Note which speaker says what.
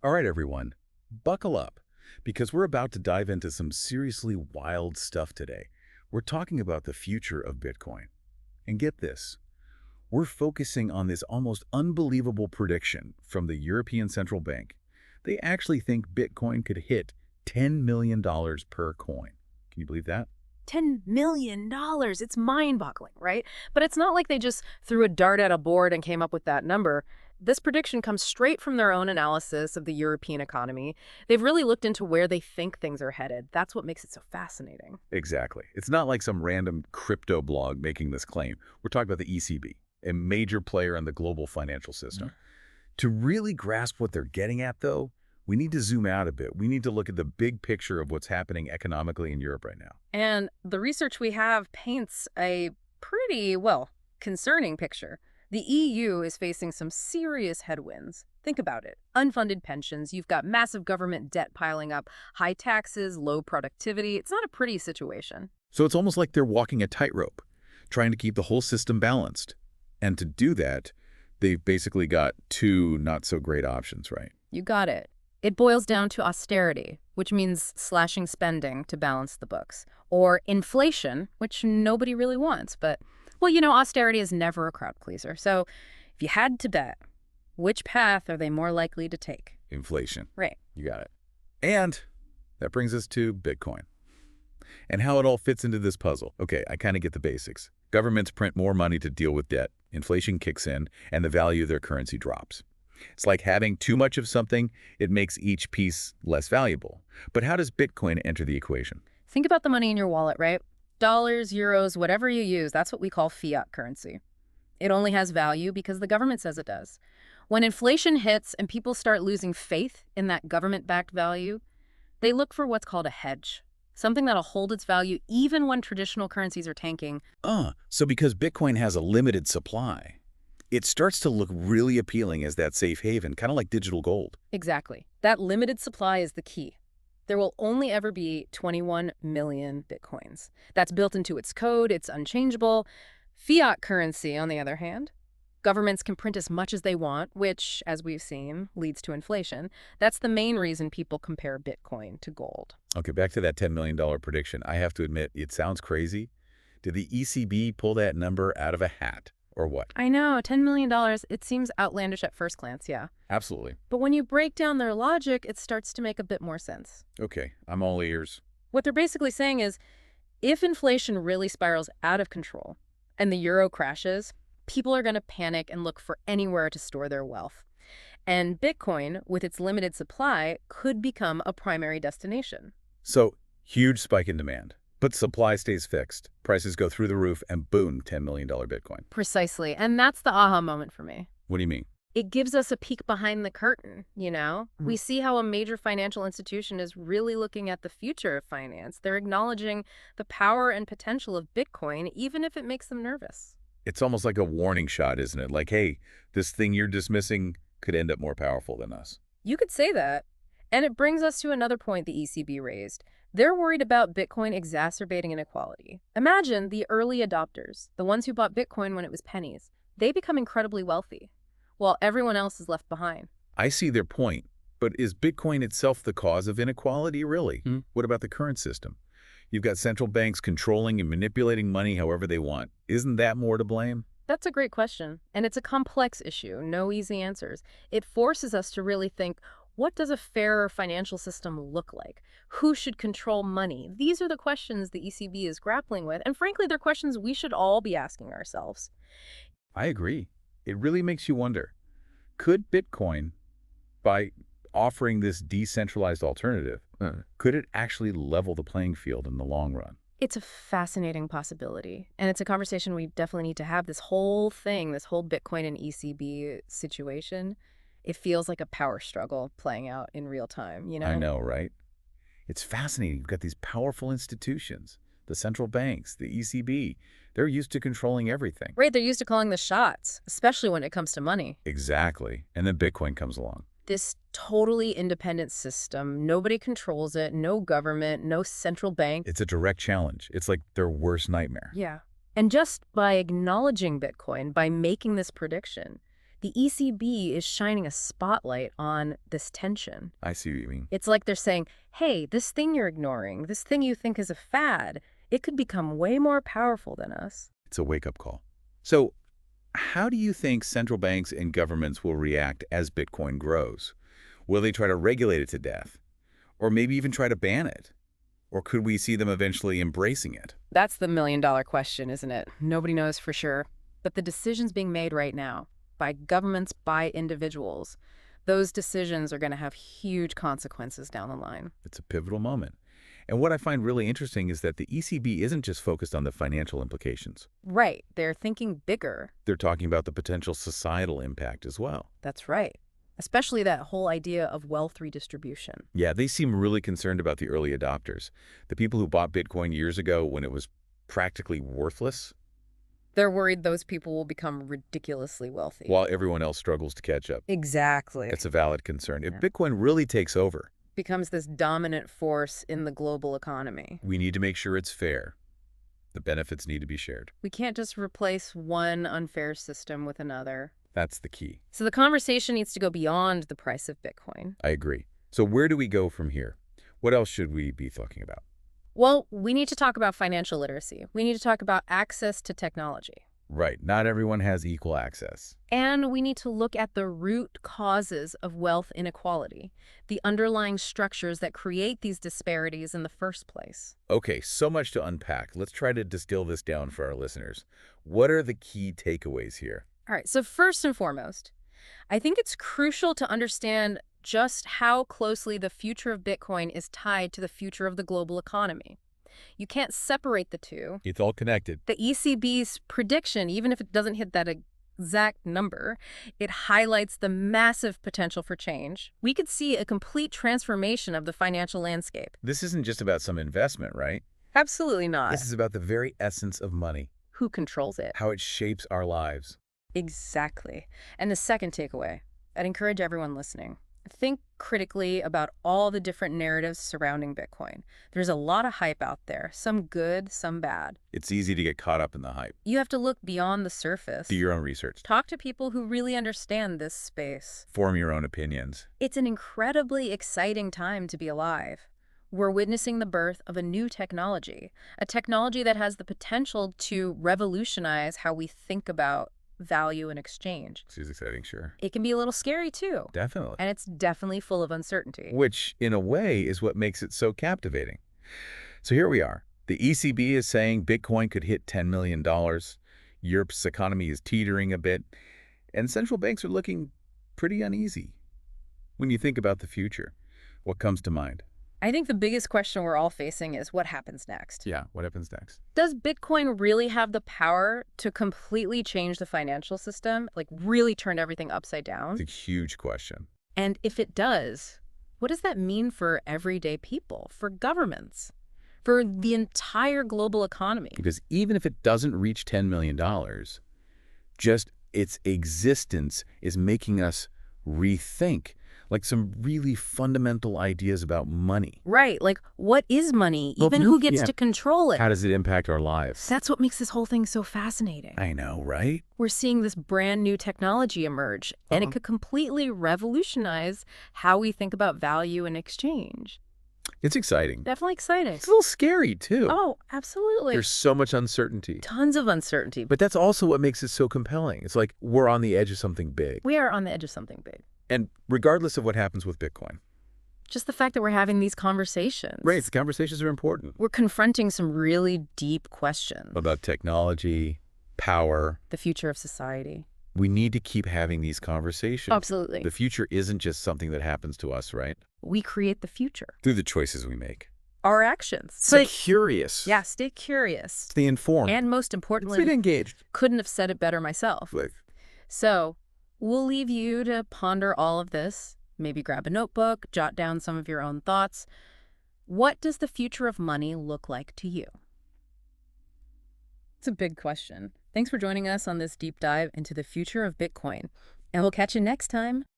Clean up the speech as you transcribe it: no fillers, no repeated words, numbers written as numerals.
Speaker 1: All right, everyone, buckle up because we're about to dive into some seriously wild stuff today. We're talking about the future of Bitcoin. And get this, we're focusing on this almost unbelievable prediction from the European Central Bank. They actually think Bitcoin could hit $10 million per coin. Can you believe that?
Speaker 2: $10 million. It's mind-boggling, right? But it's not like they just threw a dart at a board and came up with that number. This prediction comes straight from their own analysis of the European economy. They've really looked into where they think things are headed. That's what makes it so fascinating.
Speaker 1: Exactly. It's not like some random crypto blog making this claim. We're talking about the ECB, a major player in the global financial system. To really grasp what they're getting at, though, we need to zoom out a bit. We need to look at the big picture of what's happening economically in Europe right now.
Speaker 2: And the research we have paints a pretty, well, concerning picture. The EU is facing some serious headwinds. Think about it. Unfunded pensions, you've got massive government debt piling up, high taxes, low productivity. It's not a pretty situation.
Speaker 1: So it's almost like they're walking a tightrope, trying to keep the whole system balanced. And to do that, they've basically got two not-so-great options, right?
Speaker 2: You got it. It boils down to austerity, which means slashing spending to balance the books, or inflation, which nobody really wants. But, well, austerity is never a crowd pleaser. So if you had to bet, which path are they more likely to take?
Speaker 1: Inflation.
Speaker 2: Right.
Speaker 1: You got it. And that brings us to Bitcoin and how it all fits into this puzzle. Okay, I kind of get the basics. Governments print more money to deal with debt, inflation kicks in, and the value of their currency drops. It's like having too much of something, it makes each piece less valuable. But how does Bitcoin enter the equation?
Speaker 2: Think about the money in your wallet, right? Dollars, euros, whatever you use, that's what we call fiat currency. It only has value because the government says it does. When inflation hits and people start losing faith in that government-backed value, they look for what's called a hedge, something that'll hold its value even when traditional currencies are tanking.
Speaker 1: So because Bitcoin has a limited supply, it starts to look really appealing as that safe haven, kind of like digital gold.
Speaker 2: Exactly. That limited supply is the key. There will only ever be 21 million Bitcoins. That's built into its code. It's unchangeable. Fiat currency, on the other hand, governments can print as much as they want, which, as we've seen, leads to inflation. That's the main reason people compare Bitcoin to gold.
Speaker 1: Okay, back to that $10 million prediction. I have to admit, it sounds crazy. Did the ECB pull that number out of a hat? Or what?
Speaker 2: I know, $10 million, it seems outlandish at first glance, yeah.
Speaker 1: Absolutely.
Speaker 2: But when you break down their logic, it starts to make a bit more sense.
Speaker 1: Okay, I'm all ears.
Speaker 2: What they're basically saying is, if inflation really spirals out of control and the euro crashes, people are going to panic and look for anywhere to store their wealth. And Bitcoin, with its limited supply, could become a primary destination.
Speaker 1: So, huge spike in demand. But supply stays fixed. Prices go through the roof and boom, $10 million Bitcoin.
Speaker 2: Precisely. And that's the aha moment for me.
Speaker 1: What do you mean?
Speaker 2: It gives us a peek behind the curtain, We see how a major financial institution is really looking at the future of finance. They're acknowledging the power and potential of Bitcoin, even if it makes them nervous.
Speaker 1: It's almost like a warning shot, isn't it? Like, hey, this thing you're dismissing could end up more powerful than us.
Speaker 2: You could say that. And it brings us to another point the ECB raised. They're worried about Bitcoin exacerbating inequality. Imagine the early adopters, the ones who bought Bitcoin when it was pennies. They become incredibly wealthy, while everyone else is left behind.
Speaker 1: I see their point, but is Bitcoin itself the cause of inequality, really? What about the current system? You've got central banks controlling and manipulating money however they want. Isn't that more to blame?
Speaker 2: That's a great question, and it's a complex issue, no easy answers. It forces us to really think, what does a fairer financial system look like? Who should control money? These are the questions the ECB is grappling with, and frankly, they're questions we should all be asking ourselves.
Speaker 1: I agree. It really makes you wonder, could Bitcoin, by offering this decentralized alternative, could it actually level the playing field in the long run?
Speaker 2: It's a fascinating possibility, and it's a conversation we definitely need to have. This whole thing, this whole Bitcoin and ECB situation, it feels like a power struggle playing out in real time,
Speaker 1: I know, right? It's fascinating. You've got these powerful institutions, the central banks, the ECB. They're used to controlling everything.
Speaker 2: Right, they're used to calling the shots, especially when it comes to money.
Speaker 1: Exactly. And then Bitcoin comes along.
Speaker 2: This totally independent system, nobody controls it, no government, no central bank.
Speaker 1: It's a direct challenge. It's like their worst nightmare.
Speaker 2: Yeah. And just by acknowledging Bitcoin, by making this prediction, The ECB is shining a spotlight on this tension.
Speaker 1: I see what you mean.
Speaker 2: It's like they're saying, hey, this thing you're ignoring, this thing you think is a fad, it could become way more powerful than us.
Speaker 1: It's a wake-up call. So how do you think central banks and governments will react as Bitcoin grows? Will they try to regulate it to death? Or maybe even try to ban it? Or could we see them eventually embracing it?
Speaker 2: That's the million-dollar question, isn't it? Nobody knows for sure. But the decisions being made right now, by governments, by individuals, those decisions are going to have huge consequences down the line.
Speaker 1: It's a pivotal moment. And what I find really interesting is that the ECB isn't just focused on the financial implications.
Speaker 2: Right. They're thinking bigger.
Speaker 1: They're talking about the potential societal impact as well.
Speaker 2: That's right. Especially that whole idea of wealth redistribution.
Speaker 1: Yeah, they seem really concerned about the early adopters, the people who bought Bitcoin years ago when it was practically worthless,
Speaker 2: They're worried those people will become ridiculously wealthy.
Speaker 1: while everyone else struggles to catch up.
Speaker 2: Exactly.
Speaker 1: It's a valid concern. If
Speaker 2: Yeah.
Speaker 1: Bitcoin really takes over,
Speaker 2: Becomes this dominant force in the global economy.
Speaker 1: we need to make sure it's fair. The benefits need to be shared.
Speaker 2: We can't just replace one unfair system with another.
Speaker 1: That's the key.
Speaker 2: So the conversation needs to go beyond the price of Bitcoin.
Speaker 1: I agree. So where do we go from here? What else should we be talking about?
Speaker 2: Well, we need to talk about financial literacy. We need to talk about access to technology.
Speaker 1: Right. Not everyone has equal access.
Speaker 2: And we need to look at the root causes of wealth inequality, the underlying structures that create these disparities in the first place.
Speaker 1: Okay, so much to unpack. Let's try to distill this down for our listeners. What are the key takeaways here?
Speaker 2: All right, so first and foremost, I think it's crucial to understand just how closely the future of Bitcoin is tied to the future of the global economy. You can't separate the two.
Speaker 1: It's all connected.
Speaker 2: The ECB's prediction, even if it doesn't hit that exact number, it highlights the massive potential for change. We could see a complete transformation of the financial landscape.
Speaker 1: This isn't just about some investment, right?
Speaker 2: Absolutely not.
Speaker 1: This is about the very essence of money,
Speaker 2: Who controls it?
Speaker 1: how it shapes our lives.
Speaker 2: Exactly. And the second takeaway, I'd encourage everyone listening. Think critically about all the different narratives surrounding Bitcoin. There's a lot of hype out there, some good, some bad.
Speaker 1: It's easy to get caught up in the hype.
Speaker 2: You have to look beyond the surface.
Speaker 1: Do your own research.
Speaker 2: Talk to people who really understand this space.
Speaker 1: Form your own opinions.
Speaker 2: It's an incredibly exciting time to be alive. We're witnessing the birth of a new technology, a technology that has the potential to revolutionize how we think about value and exchange.
Speaker 1: This is exciting, sure.
Speaker 2: It can be a little scary too.
Speaker 1: Definitely.
Speaker 2: And it's definitely full of uncertainty.
Speaker 1: Which, in a way, is what makes it so captivating. So here we are. The ECB is saying Bitcoin could hit $10 million. Europe's economy is teetering a bit. And central banks are looking pretty uneasy. When you think about the future, what comes to mind?
Speaker 2: I think the biggest question we're all facing is what happens next?
Speaker 1: Yeah, what happens next?
Speaker 2: Does Bitcoin really have the power to completely change the financial system, like really turn everything upside down?
Speaker 1: It's a huge question.
Speaker 2: And if it does, what does that mean for everyday people, for governments, for the entire global economy?
Speaker 1: Because even if it doesn't reach $10 million, just its existence is making us rethink like some really fundamental ideas about money.
Speaker 2: Right, like what is money?
Speaker 1: Well,
Speaker 2: Even who gets to control it?
Speaker 1: How does it impact our lives?
Speaker 2: That's what makes this whole thing so fascinating.
Speaker 1: I know, right?
Speaker 2: We're seeing this brand new technology emerge, and it could completely revolutionize how we think about value and exchange.
Speaker 1: It's exciting.
Speaker 2: Definitely exciting.
Speaker 1: It's a little scary, too.
Speaker 2: Oh, absolutely.
Speaker 1: There's so much uncertainty.
Speaker 2: Tons of uncertainty.
Speaker 1: But that's also what makes it so compelling. It's like we're on the edge of something big.
Speaker 2: We are on the edge of something big.
Speaker 1: And regardless of what happens with Bitcoin.
Speaker 2: Just the fact that we're having these conversations.
Speaker 1: Right, the conversations are important.
Speaker 2: We're confronting some really deep questions.
Speaker 1: About technology, power.
Speaker 2: The future of society.
Speaker 1: We need to keep having these conversations.
Speaker 2: Absolutely.
Speaker 1: The future isn't just something that happens to us, right?
Speaker 2: We create the future.
Speaker 1: Through the choices we make.
Speaker 2: Our actions.
Speaker 1: Stay curious.
Speaker 2: Yeah, stay curious.
Speaker 1: Stay informed.
Speaker 2: And most importantly,
Speaker 1: stay engaged.
Speaker 2: couldn't have said it better myself. So, we'll leave you to ponder all of this. Maybe grab a notebook, jot down some of your own thoughts. What does the future of money look like to you? It's a big question. Thanks for joining us on this deep dive into the future of Bitcoin. And we'll catch you next time.